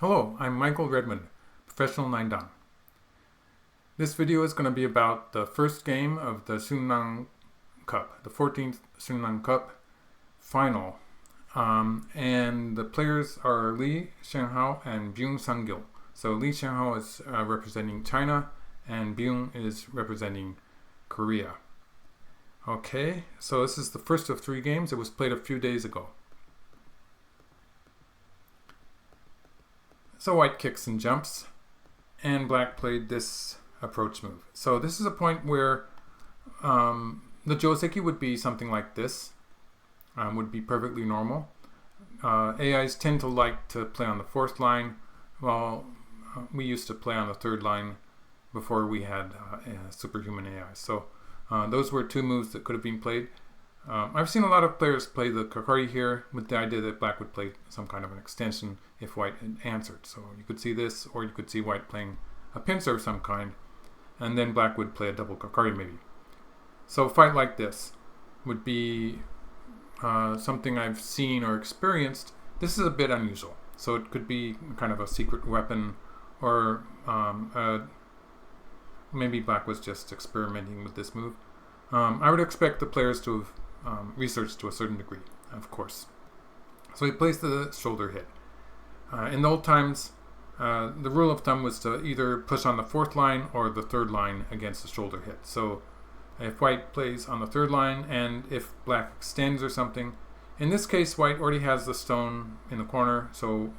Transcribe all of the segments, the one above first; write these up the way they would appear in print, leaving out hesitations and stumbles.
Hello, I'm Michael Redmond, professional 9-dan. This video is going to be about the first game of the Chunlan Cup, the 14th Chunlan Cup final. And the players are Xuanhao and Byun Sangil. So Xuanhao is representing China and Byun is representing Korea. Okay, so this is the first of 3 games. It was played a few days ago. So white kicks and jumps, and black played this approach move. So this is a point where the joseki would be something like this, would be perfectly normal. AIs tend to like to play on the 4th line, while we used to play on the 3rd line before we had superhuman AIs. So those were 2 moves that could have been played. I've seen a lot of players play the kakari here with the idea that black would play some kind of an extension if white had answered. So you could see this, or you could see white playing a pincer of some kind, and then black would play a double kakari maybe. So a fight like this would be something I've seen or experienced. This is a bit unusual. So it could be kind of a secret weapon, or maybe black was just experimenting with this move. I would expect the players to have researched to a certain degree, of course. So he plays the shoulder hit. In the old times, the rule of thumb was to either push on the 4th line or the 3rd line against the shoulder hit. So if white plays on the 3rd line, and if black extends or something, in this case white already has the stone in the corner, so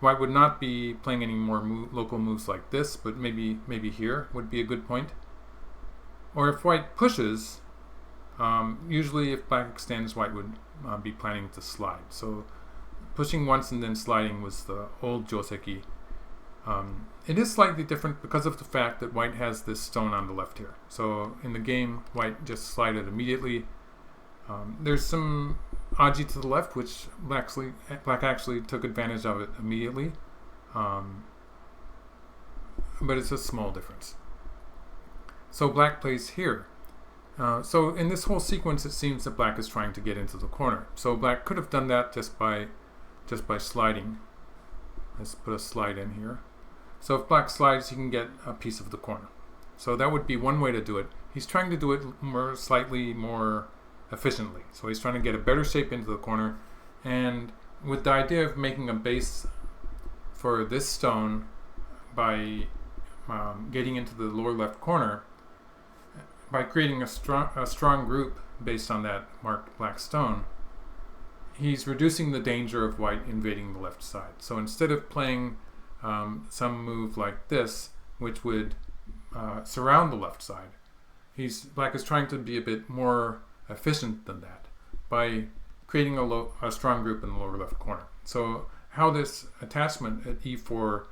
white would not be playing any more local moves like this, but maybe here would be a good point. Or if white pushes, usually if black extends, white would be planning to slide. So pushing once and then sliding was the old joseki. It is slightly different because of the fact that white has this stone on the left here. So in the game, white just slided immediately. There's some aji to the left, which black actually took advantage of it immediately. But it's a small difference. So black plays here. So in this whole sequence, it seems that black is trying to get into the corner. So black could have done that just by sliding. Let's put a slide in here. So if black slides, he can get a piece of the corner. So that would be one way to do it. He's trying to do it slightly more efficiently. So he's trying to get a better shape into the corner, and with the idea of making a base for this stone by getting into the lower left corner, by creating a strong group based on that marked black stone, he's reducing the danger of white invading the left side. So instead of playing some move like this, which would surround the left side, black is trying to be a bit more efficient than that by creating a strong group in the lower left corner. So how this attachment at e4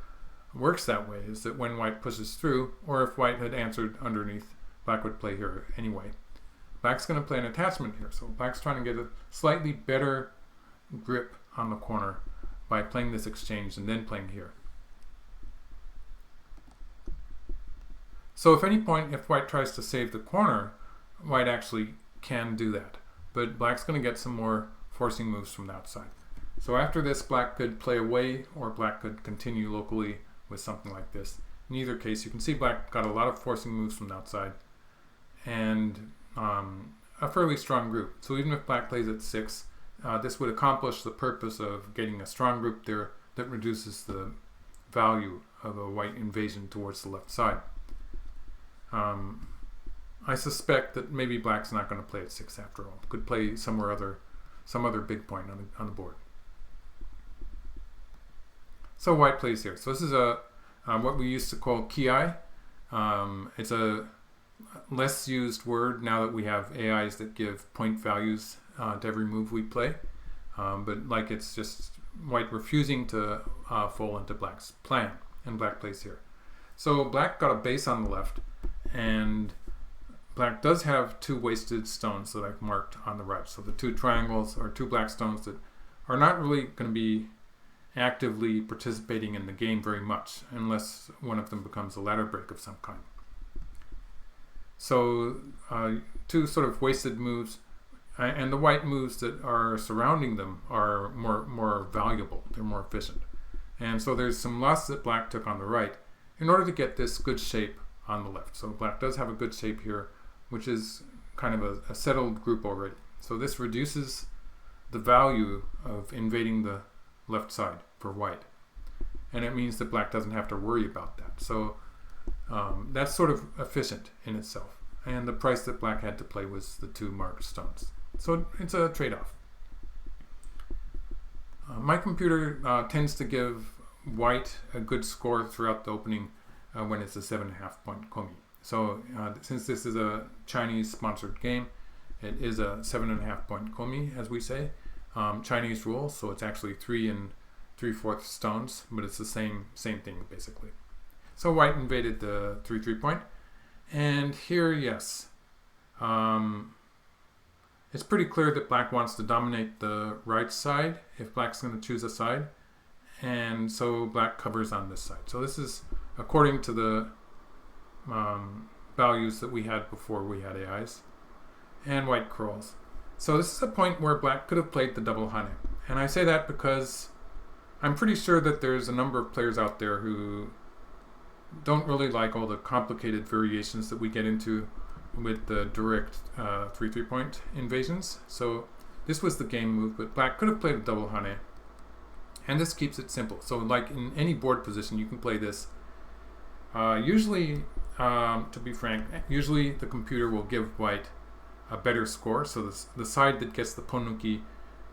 works that way is that when white pushes through, or if white had answered underneath, black would play here anyway. Black's going to play an attachment here, so black's trying to get a slightly better grip on the corner by playing this exchange and then playing here. So if any point, if white tries to save the corner, white actually can do that, but black's going to get some more forcing moves from the outside. So after this, black could play away, or black could continue locally with something like this. In either case, you can see black got a lot of forcing moves from the outside and a fairly strong group. So even if black plays at 6, this would accomplish the purpose of getting a strong group there that reduces the value of a white invasion towards the left side. I suspect that maybe black's not going to play at 6 after all. Could play some other big point on the board. So white plays here. So this is what we used to call kiai. It's a less used word now that we have AIs that give point values to every move we play. But like it's just white refusing to fall into black's plan, and black plays here. So black got a base on the left, and black does have 2 wasted stones that I've marked on the right. So the 2 triangles are 2 black stones that are not really going to be actively participating in the game very much, unless one of them becomes a ladder break of some kind. So 2 sort of wasted moves, and the white moves that are surrounding them are more valuable. They're more efficient. And so there's some loss that black took on the right in order to get this good shape on the left. So black does have a good shape here, which is kind of a settled group already. So this reduces the value of invading the left side for white. And it means that black doesn't have to worry about that. So that's sort of efficient in itself. And the price that black had to play was the 2 marked stones. So it's a trade-off. My computer tends to give white a good score throughout the opening when it's a 7.5 point komi. So since this is a Chinese sponsored game, it is a 7.5 point komi, as we say. Chinese rule, so it's actually 3 3/4 stones, but it's the same thing basically. So white invaded the 3 point, and here, yes, it's pretty clear that black wants to dominate the right side if black's going to choose a side, and so black covers on this side. So this is according to the values that we had before we had AIs, and white crawls. So this is a point where black could have played the double hane, and I say that because I'm pretty sure that there's a number of players out there who don't really like all the complicated variations that we get into with the direct 3 point invasions. So this was the game move, but black could have played a double hane, and this keeps it simple. So like in any board position, you can play this. Usually, to be frank, usually the computer will give white a better score. So the side that gets the ponuki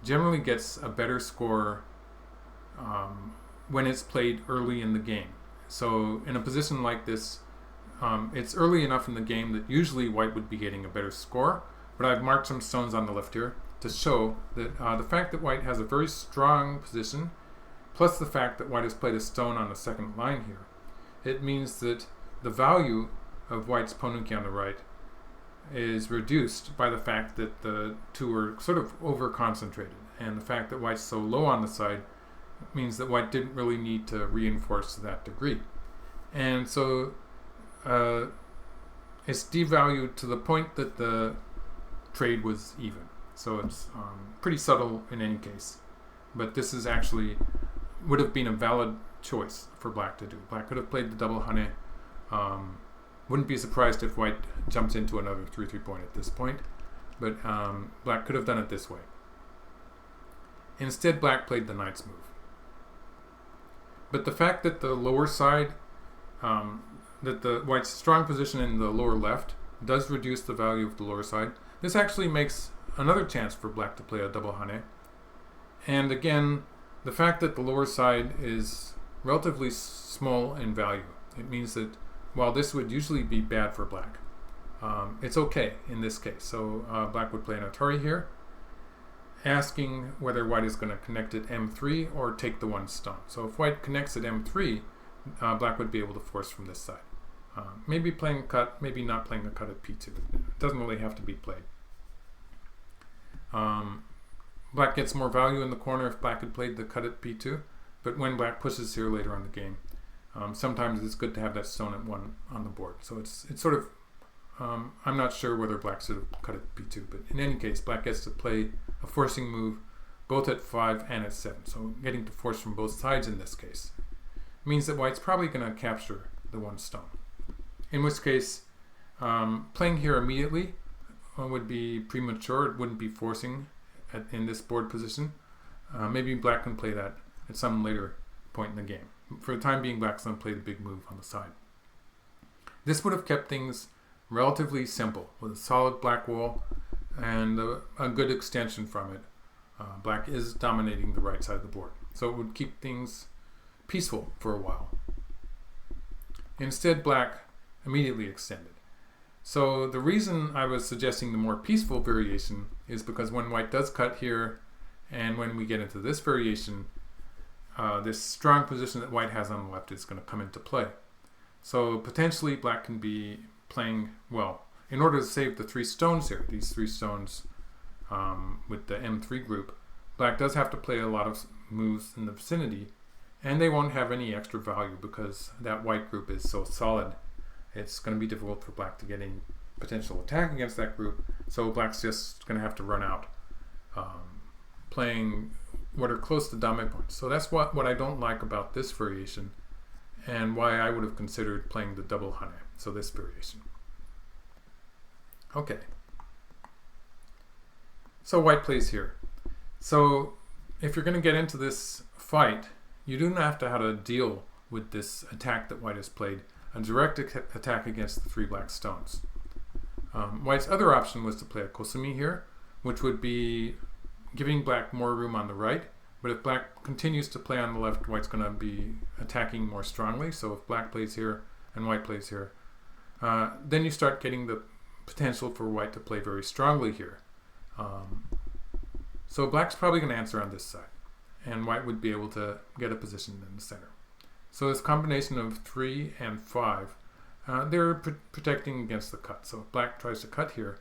generally gets a better score when it's played early in the game. So in a position like this, it's early enough in the game that usually white would be getting a better score, but I've marked some stones on the left here to show that the fact that white has a very strong position, plus the fact that white has played a stone on the second line here, it means that the value of white's ponuki on the right is reduced by the fact that the two are sort of over-concentrated, and the fact that white's so low on the side means that white didn't really need to reinforce to that degree. And so it's devalued to the point that the trade was even. So it's pretty subtle in any case. But this is actually would have been a valid choice for black to do. Black could have played the double hane. Wouldn't be surprised if white jumps into another 3 point at this point. But black could have done it this way. Instead, black played the knight's move. But the fact that the lower side, that the white's strong position in the lower left does reduce the value of the lower side, this actually makes another chance for black to play a double hane. And again, the fact that the lower side is relatively small in value, it means that while this would usually be bad for black, it's okay in this case. So black would play an atari here, asking whether white is going to connect at M3 or take the 1 stone. So if white connects at M3, black would be able to force from this side. Maybe playing a cut, maybe not playing a cut at P2. It doesn't really have to be played. Black gets more value in the corner if black had played the cut at P2, but when black pushes here later on the game, sometimes it's good to have that stone at 1 on the board. So it's sort of, I'm not sure whether black should have cut at P2, but in any case, black gets to play a forcing move both at 5 and at 7. So getting to force from both sides in this case means that white's probably going to capture the 1 stone. In which case, playing here immediately would be premature. It wouldn't be forcing in this board position. Maybe black can play that at some later point in the game. For the time being, black's going to play the big move on the side. This would have kept things relatively simple with a solid black wall and a good extension from it. Black is dominating the right side of the board, so it would keep things peaceful for a while. Instead, black immediately extended. So the reason I was suggesting the more peaceful variation is because when white does cut here, and when we get into this variation, this strong position that white has on the left is going to come into play. So potentially black can be playing, well, in order to save the 3 stones here, these 3 stones with the M3 group, black does have to play a lot of moves in the vicinity, and they won't have any extra value because that white group is so solid. It's going to be difficult for black to get any potential attack against that group, so black's just going to have to run out, playing what are close to dominant points. So that's what I don't like about this variation, and why I would have considered playing the double hane, so this variation. Okay. So white plays here. So if you're going to get into this fight, you do not have to how to deal with this attack that white has played, a direct attack against the 3 black stones. White's other option was to play a kosumi here, which would be giving black more room on the right, but if black continues to play on the left, white's going to be attacking more strongly. So if black plays here and white plays here, then you start getting the potential for white to play very strongly here. So black's probably going to answer on this side, and white would be able to get a position in the center. So this combination of 3 and 5, they're protecting against the cut. So if black tries to cut here,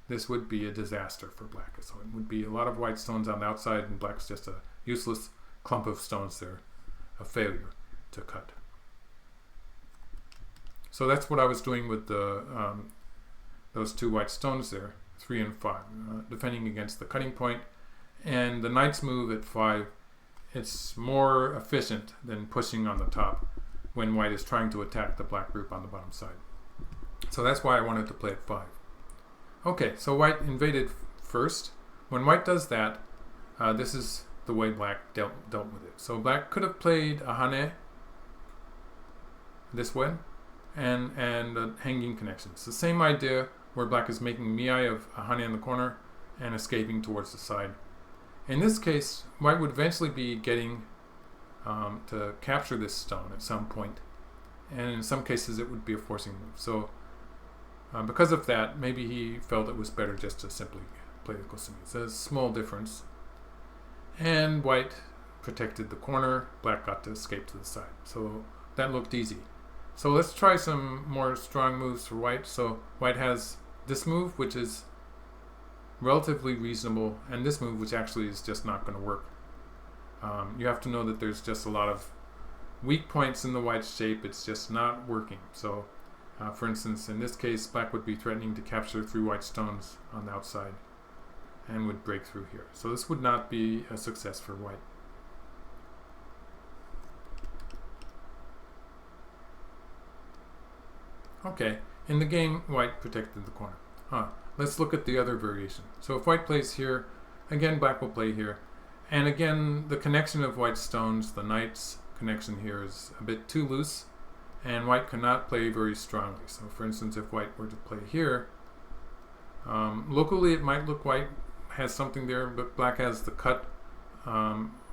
this would be a disaster for black. So it would be a lot of white stones on the outside, and black's just a useless clump of stones there, a failure to cut. So that's what I was doing with the those 2 white stones there, 3 and 5, defending against the cutting point. And the knight's move at 5, it's more efficient than pushing on the top when white is trying to attack the black group on the bottom side. So that's why I wanted to play at 5. Okay, so white invaded first. When white does that, this is the way black dealt with it. So black could have played a hane this way, and a hanging connection. It's the same idea where black is making miai of a hane in the corner and escaping towards the side. In this case, white would eventually be getting to capture this stone at some point, and in some cases it would be a forcing move. So because of that, maybe he felt it was better just to simply play the kosumi. It's a small difference. And white protected the corner, black got to escape to the side. So that looked easy. So let's try some more strong moves for white. So white has this move, which is relatively reasonable, and this move, which actually is just not going to work. You have to know that there's just a lot of weak points in the white shape. It's just not working. So for instance, in this case, black would be threatening to capture 3 white stones on the outside and would break through here. So this would not be a success for white. Okay, in the game, white protected the corner. Let's look at the other variation. So if white plays here, again black will play here. And again, the connection of white stones, the knight's connection here is a bit too loose, and white cannot play very strongly. So for instance, if white were to play here, locally it might look white has something there, but black has the cut,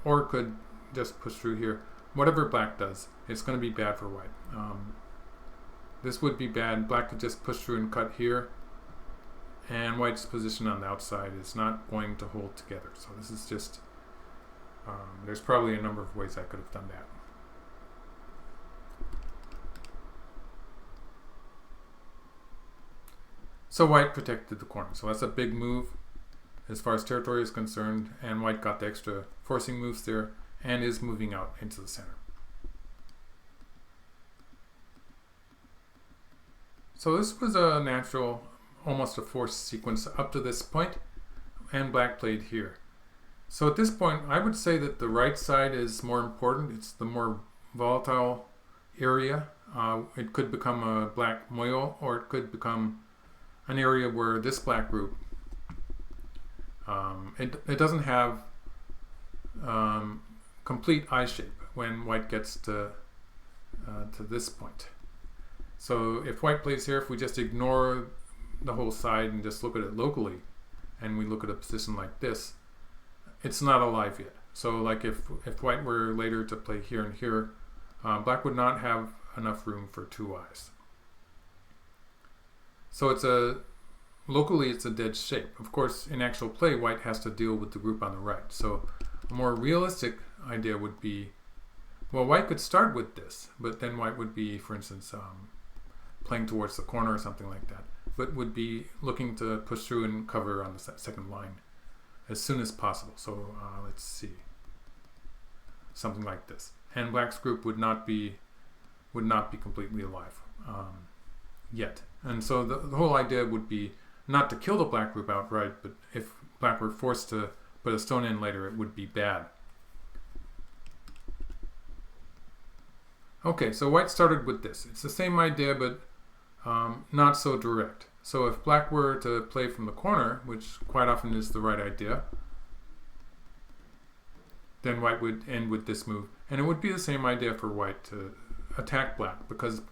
or could just push through here. Whatever black does, it's going to be bad for white. This would be bad. Black could just push through and cut here, and white's position on the outside is not going to hold together. So this is just, there's probably a number of ways I could have done that. So white protected the corner. So that's a big move as far as territory is concerned, and white got the extra forcing moves there and is moving out into the center. So this was a natural, almost a forced sequence up to this point, and black played here. So at this point, I would say that the right side is more important. It's the more volatile area. It could become a black moyo, or it could become an area where this black group, it doesn't have complete eye shape when white gets to this point. So if white plays here, if we just ignore the whole side and just look at it locally, and we look at a position like this, it's not alive yet. So like if white were later to play here and here, black would not have enough room for 2 eyes. So locally it's a dead shape. Of course, in actual play, white has to deal with the group on the right. So a more realistic idea would be, well, white could start with this, but then white would be, for instance, playing towards the corner or something like that, but would be looking to push through and cover on the second line as soon as possible. So let's see, something like this, and black's group would not be completely alive yet. And so the whole idea would be not to kill the black group outright, but if black were forced to put a stone in later, it would be bad Okay, so white started with this. It's the same idea, but not so direct. So if black were to play from the corner, which quite often is the right idea, then white would end with this move. And it would be the same idea for white to attack black, because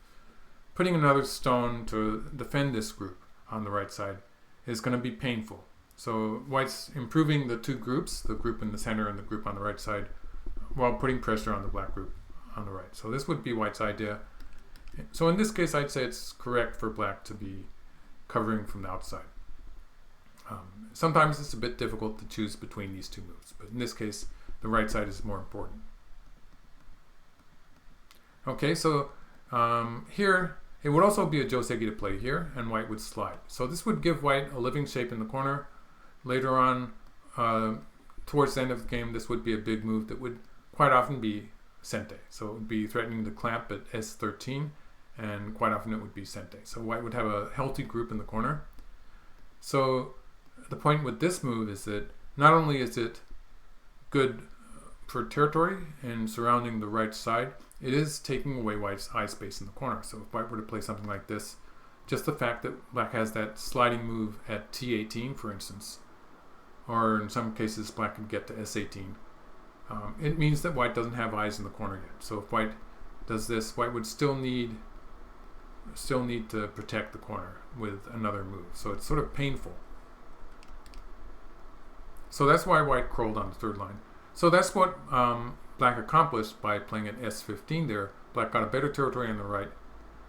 putting another stone to defend this group on the right side is going to be painful. So white's improving the two groups, the group in the center and the group on the right side, while putting pressure on the black group on the right. So this would be white's idea. So in this case, I'd say it's correct for black to be covering from the outside. Sometimes it's a bit difficult to choose between these two moves, but in this case, the right side is more important. Okay, so here, it would also be a joseki to play here, and white would slide. So this would give white a living shape in the corner. Later on, towards the end of the game, this would be a big move that would quite often be sente. So it would be threatening the clamp at S13, and quite often it would be sente. So white would have a healthy group in the corner. So the point with this move is that not only is it good for territory and surrounding the right side, it is taking away white's eye space in the corner. So if white were to play something like this, just the fact that black has that sliding move at T18, for instance, or in some cases black could get to S18, it means that white doesn't have eyes in the corner yet. So if white does this, white would still need to protect the corner with another move. So it's sort of painful. So that's why white curled on the third line. So that's what black accomplished by playing at S15 there. Black got a better territory on the right.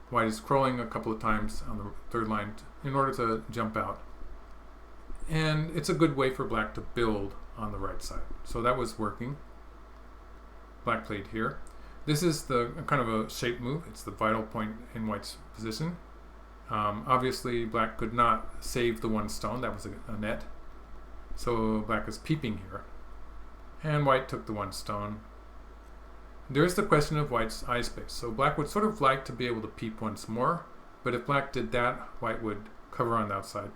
White is crawling a couple of times on the third line in order to jump out. And it's a good way for black to build on the right side. So that was working. Black played here. This is the kind of a shape move. It's the vital point in white's position. Obviously, black could not save the one stone. That was a net. So black is peeping here. And white took the one stone. There's the question of white's eye space. So black would sort of like to be able to peep once more, but if black did that, white would cover on the outside.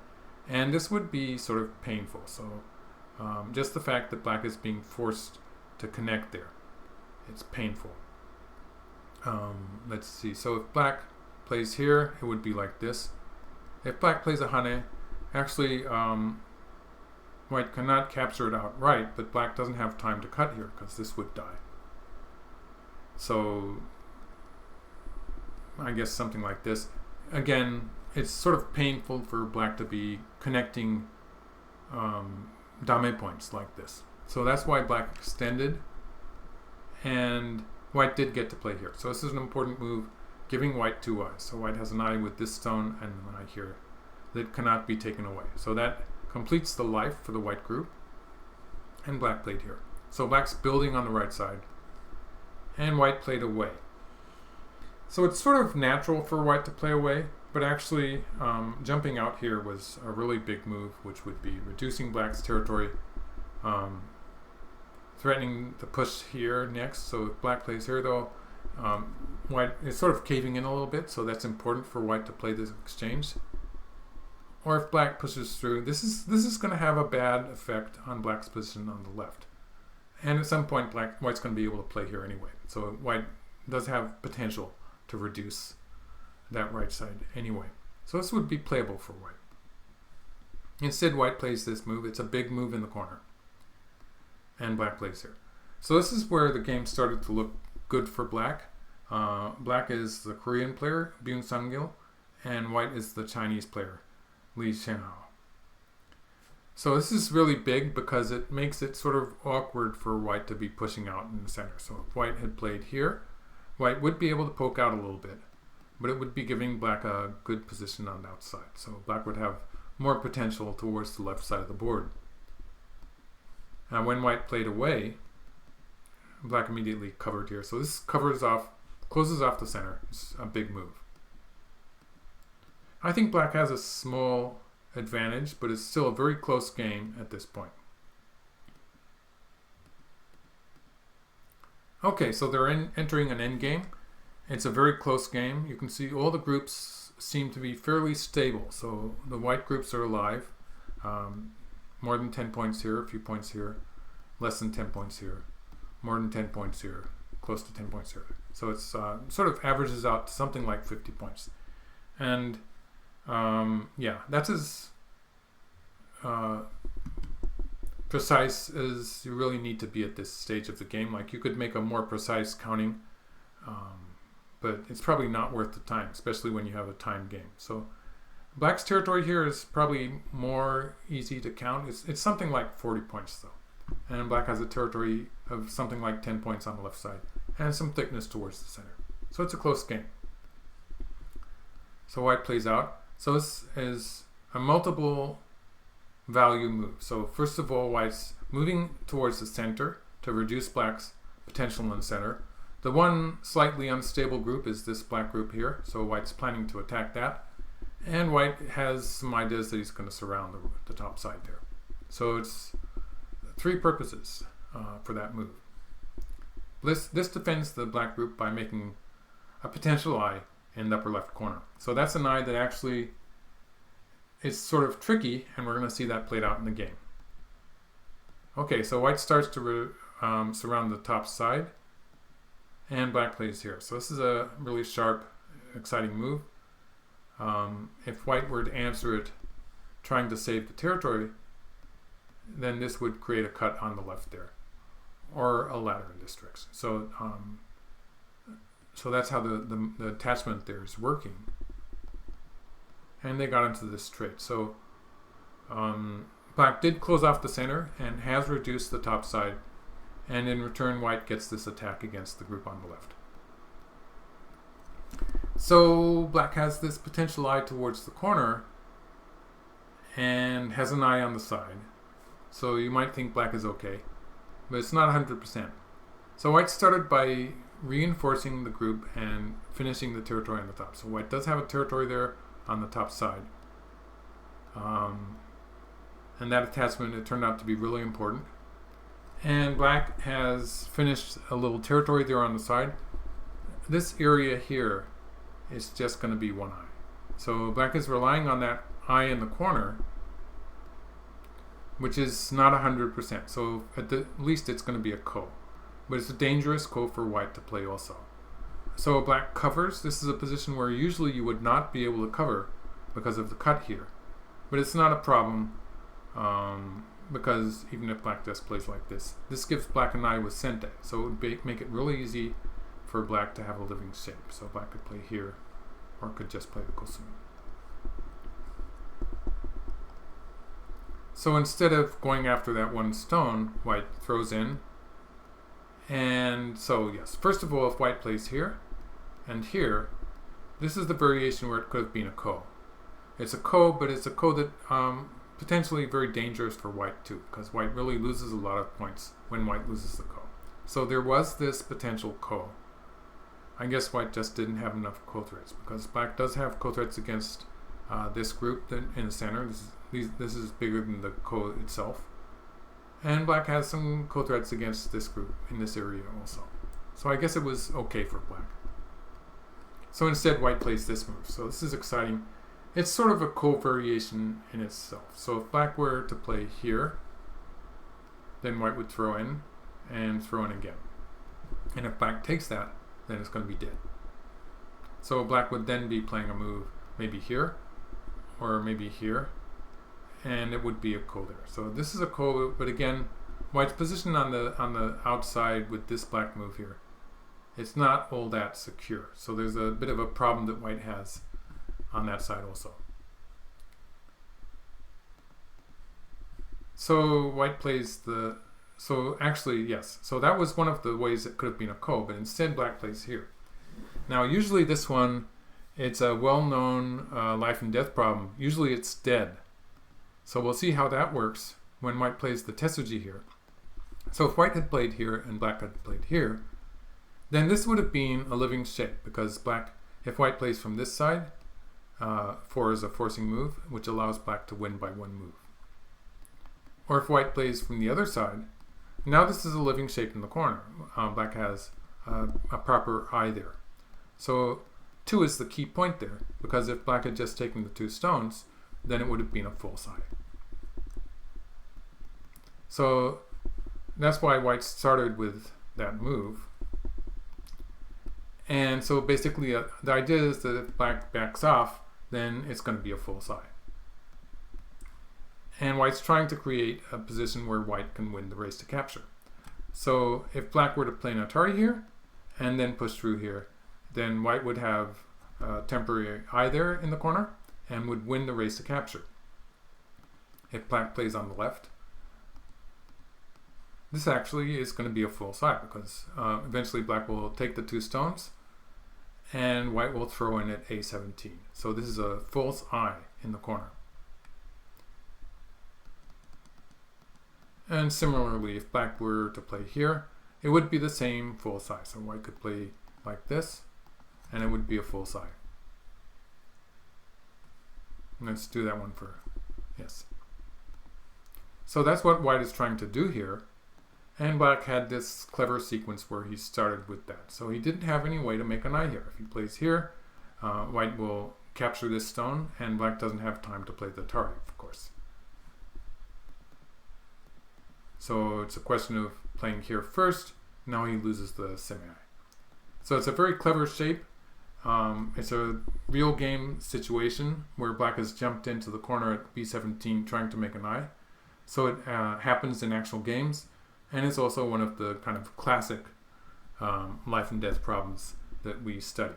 And this would be sort of painful. So just the fact that black is being forced to connect there, it's painful. Let's see. So if black plays here, it would be like this. If black plays a hane, actually white cannot capture it outright, but black doesn't have time to cut here because this would die. So I guess something like this. Again, it's sort of painful for black to be connecting dame points like this. So that's why black extended, and white did get to play here. So this is an important move, giving white two eyes. So white has an eye with this stone and an eye here that cannot be taken away. So that completes the life for the white group, and black played here. So black's building on the right side, and white played away. So it's sort of natural for white to play away, but actually jumping out here was a really big move, which would be reducing black's territory, threatening the push here next. So if black plays here though, white is sort of caving in a little bit, so that's important for white to play this exchange. Or if black pushes through, this is going to have a bad effect on black's position on the left. And at some point, white's going to be able to play here anyway. So white does have potential to reduce that right side anyway. So this would be playable for white. Instead, white plays this move. It's a big move in the corner. And black plays here. So this is where the game started to look good for black. Black is the Korean player, Byun Sangil, and white is the Chinese player, Xuanhao. So this is really big because it makes it sort of awkward for white to be pushing out in the center. So if white had played here, white would be able to poke out a little bit, but it would be giving black a good position on the outside. So black would have more potential towards the left side of the board. Now when white played away, black immediately covered here. So this closes off the center. It's a big move. I think black has a small advantage, but it's still a very close game at this point. Okay, so they're entering an end game. It's a very close game. You can see all the groups seem to be fairly stable. So the white groups are alive. More than 10 points here, a few points here. Less than 10 points here. More than 10 points here. close to 10 points here. So it's sort of averages out to something like 50 points. And yeah, that's as precise as you really need to be at this stage of the game. Like, you could make a more precise counting, but it's probably not worth the time, especially when you have a timed game. So black's territory here is probably more easy to count. It's something like 40 points though. And black has a territory of something like 10 points on the left side and some thickness towards the center. So it's a close game. So white plays out. So this is a multiple value move. So first of all, white's moving towards the center to reduce black's potential in the center. The one slightly unstable group is this black group here. So white's planning to attack that. And white has some ideas that he's going to surround the top side there. So it's three purposes for that move. This defends the black group by making a potential eye in the upper left corner. So that's an eye that actually is sort of tricky, and we're going to see that played out in the game. Okay, so white starts to surround the top side, and black plays here. So this is a really sharp, exciting move. If white were to answer it trying to save the territory, then this would create a cut on the left there, or a ladder in this direction. So so that's how the attachment there is working. And they got into this trade. So black did close off the center and has reduced the top side, and in return white gets this attack against the group on the left. So black has this potential eye towards the corner and has an eye on the side. So you might think black is okay, but it's not 100%. So white started by reinforcing the group and finishing the territory on the top. So white does have a territory there on the top side. And that attachment, it turned out to be really important. And black has finished a little territory there on the side. This area here is just going to be one eye. So black is relying on that eye in the corner, which is not 100%. So at the least it's going to be a ko. But it's a dangerous ko for white to play also. So black covers. This is a position where usually you would not be able to cover because of the cut here. But it's not a problem because even if black just plays like this, this gives black an eye with sente. So it would make it really easy for black to have a living shape. So black could play here or could just play the kosumi. So instead of going after that one stone, white throws in. And so yes, first of all, if white plays here and here, this is the variation where it could have been a ko. It's a ko, but it's a ko that potentially very dangerous for white too, because white really loses a lot of points when white loses the ko. So there was this potential ko. I guess white just didn't have enough ko threats, because black does have ko threats against this group in the center. This is bigger than the ko itself. And black has some ko threats against this group in this area also. So I guess it was okay for black. So instead white plays this move. So this is exciting. It's sort of a ko variation in itself. So if black were to play here, then white would throw in and throw in again. And if black takes that, then it's going to be dead. So black would then be playing a move maybe here or maybe here, and it would be a ko there. So this is a ko, but again, white's position on the outside with this black move here, it's not all that secure. So there's a bit of a problem that white has on that side also. So white plays the, so actually yes, so that was one of the ways it could have been a ko, but instead black plays here. Now usually this one, it's a well-known life and death problem. Usually it's dead. So we'll see how that works when white plays the tetsuji here. So if white had played here and black had played here, then this would have been a living shape, because black, if white plays from this side, 4 is a forcing move, which allows black to win by one move. Or if white plays from the other side, now this is a living shape in the corner. Black has a proper eye there. So 2 is the key point there, because if black had just taken the 2 stones, then it would have been a full side. So that's why white started with that move. And so basically the idea is that if black backs off, then it's going to be a full side. And white's trying to create a position where white can win the race to capture. So if black were to play an Atari here and then push through here, then white would have a temporary eye there in the corner and would win the race to capture. If black plays on the left, this actually is going to be a full side because eventually black will take the 2 stones and white will throw in at A17. So this is a false eye in the corner. And similarly, if black were to play here, it would be the same full side. So white could play like this, and it would be a full side. Let's do that one for, yes. So that's what white is trying to do here. And black had this clever sequence where he started with that. So he didn't have any way to make an eye here. If he plays here, white will capture this stone, and black doesn't have time to play the Atari, of course. So it's a question of playing here first. Now he loses the semi-eye. So it's a very clever shape. It's a real game situation where black has jumped into the corner at B17 trying to make an eye. So it happens in actual games. And it's also one of the kind of classic life and death problems that we study.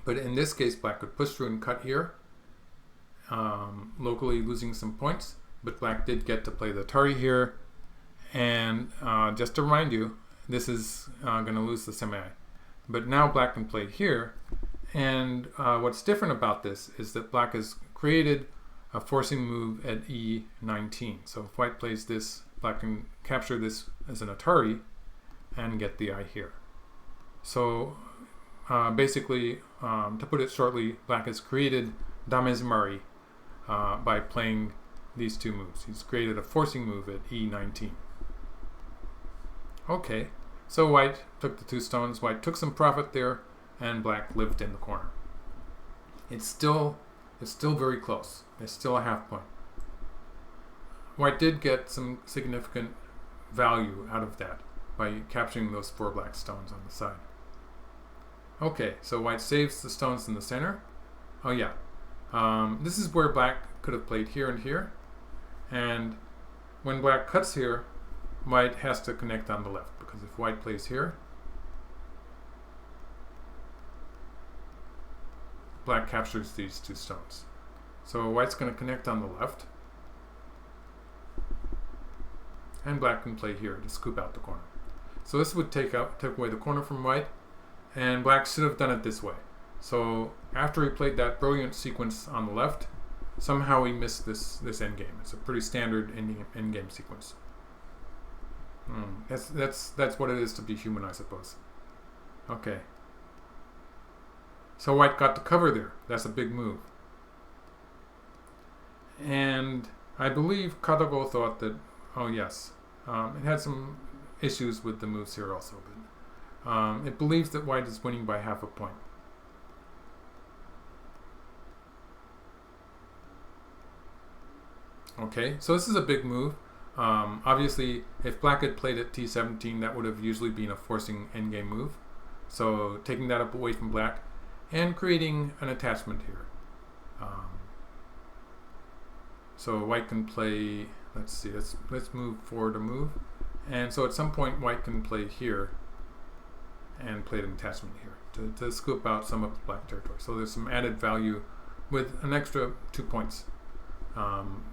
But in this case, black could push through and cut here, locally losing some points. But black did get to play the Atari here. And just to remind you, this is going to lose the semi-eye. But now black can play here. And what's different about this is that black has created a forcing move at E19. So if white plays this, black can capture this as an Atari and get the eye here. So basically, to put it shortly, black has created damezumari by playing these 2 moves. He's created a forcing move at E19. Okay, so white took the 2 stones, white took some profit there, and black lived in the corner. It's still very close. It's still a half point. White did get some significant value out of that by capturing those 4 black stones on the side. Okay, so white saves the stones in the center. Oh yeah, this is where black could have played here and here. And when black cuts here, white has to connect on the left, because if white plays here, black captures these 2 stones. So white's going to connect on the left, and black can play here to scoop out the corner. So this would take away the corner from white, and black should have done it this way. So after he played that brilliant sequence on the left, somehow he missed this endgame. It's a pretty standard endgame sequence. That's what it is to be human, I suppose. Okay. So white got to cover there. That's a big move. And I believe Katago thought that, oh yes, it had some issues with the moves here also. But it believes that white is winning by half a point. Okay, so this is a big move. Obviously, if black had played at T17, that would have usually been a forcing endgame move. So taking that up away from black and creating an attachment here. So white can play, let's see, let's move forward a move. And so at some point white can play here and play an attachment here to scoop out some of the black territory. So there's some added value with an extra 2 points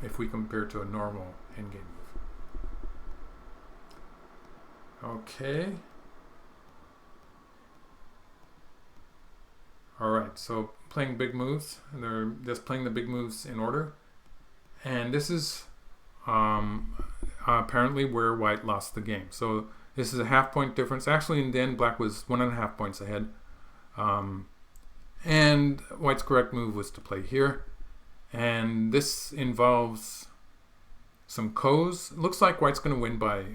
if we compare to a normal endgame move. Okay. Alright, so playing big moves, and they're just playing the big moves in order. And this is apparently where white lost the game. So this is a half-point difference. Actually, in the end, black was 1.5 points ahead. And white's correct move was to play here. And this involves some ko's. Looks like white's going to win by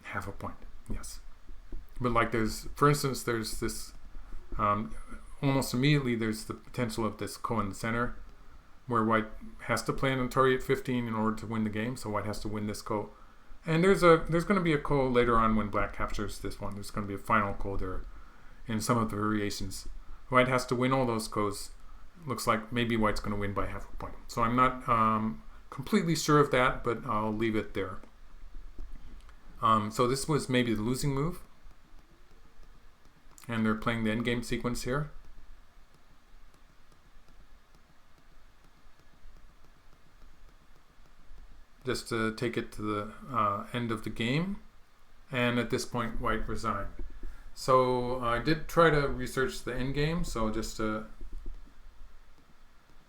half a point. Yes. But like for instance, there's this, almost immediately there's the potential of this ko in the center, where white has to play an Atari at 15 in order to win the game. So white has to win this ko. And there's going to be a ko later on when black captures this one. There's going to be a final ko there in some of the variations. White has to win all those kos. Looks like maybe white's going to win by half a point. So I'm not completely sure of that, but I'll leave it there. So this was maybe the losing move. And they're playing the endgame sequence here. Just to take it to the end of the game. And at this point, white resigned. So I did try to research the endgame. So just to,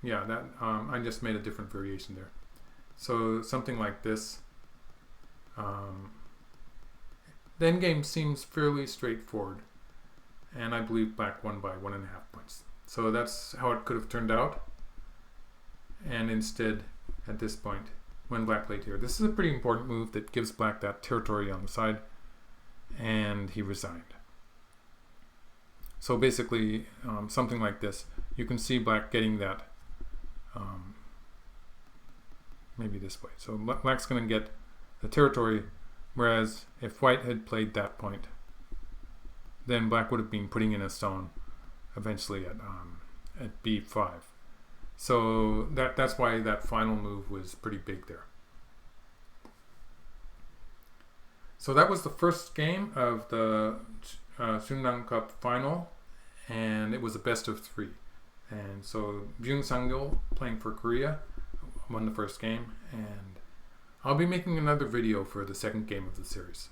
yeah, that I just made a different variation there. So something like this. The endgame seems fairly straightforward. And I believe black won by 1.5 points. So that's how it could have turned out. And instead, at this point, when black played here, this is a pretty important move that gives black that territory on the side. And he resigned. So basically, something like this. You can see black getting that maybe this way. So black's going to get the territory, whereas if white had played that point, then black would have been putting in a stone eventually at b5. So that's why that final move was pretty big there. So that was the first game of the Chunlan Cup final, and it was a best of 3. And so Byun Sangil, playing for Korea, won the first game, and I'll be making another video for the second game of the series.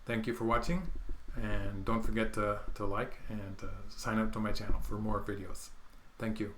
Thank you for watching, and don't forget to like and sign up to my channel for more videos. Thank you.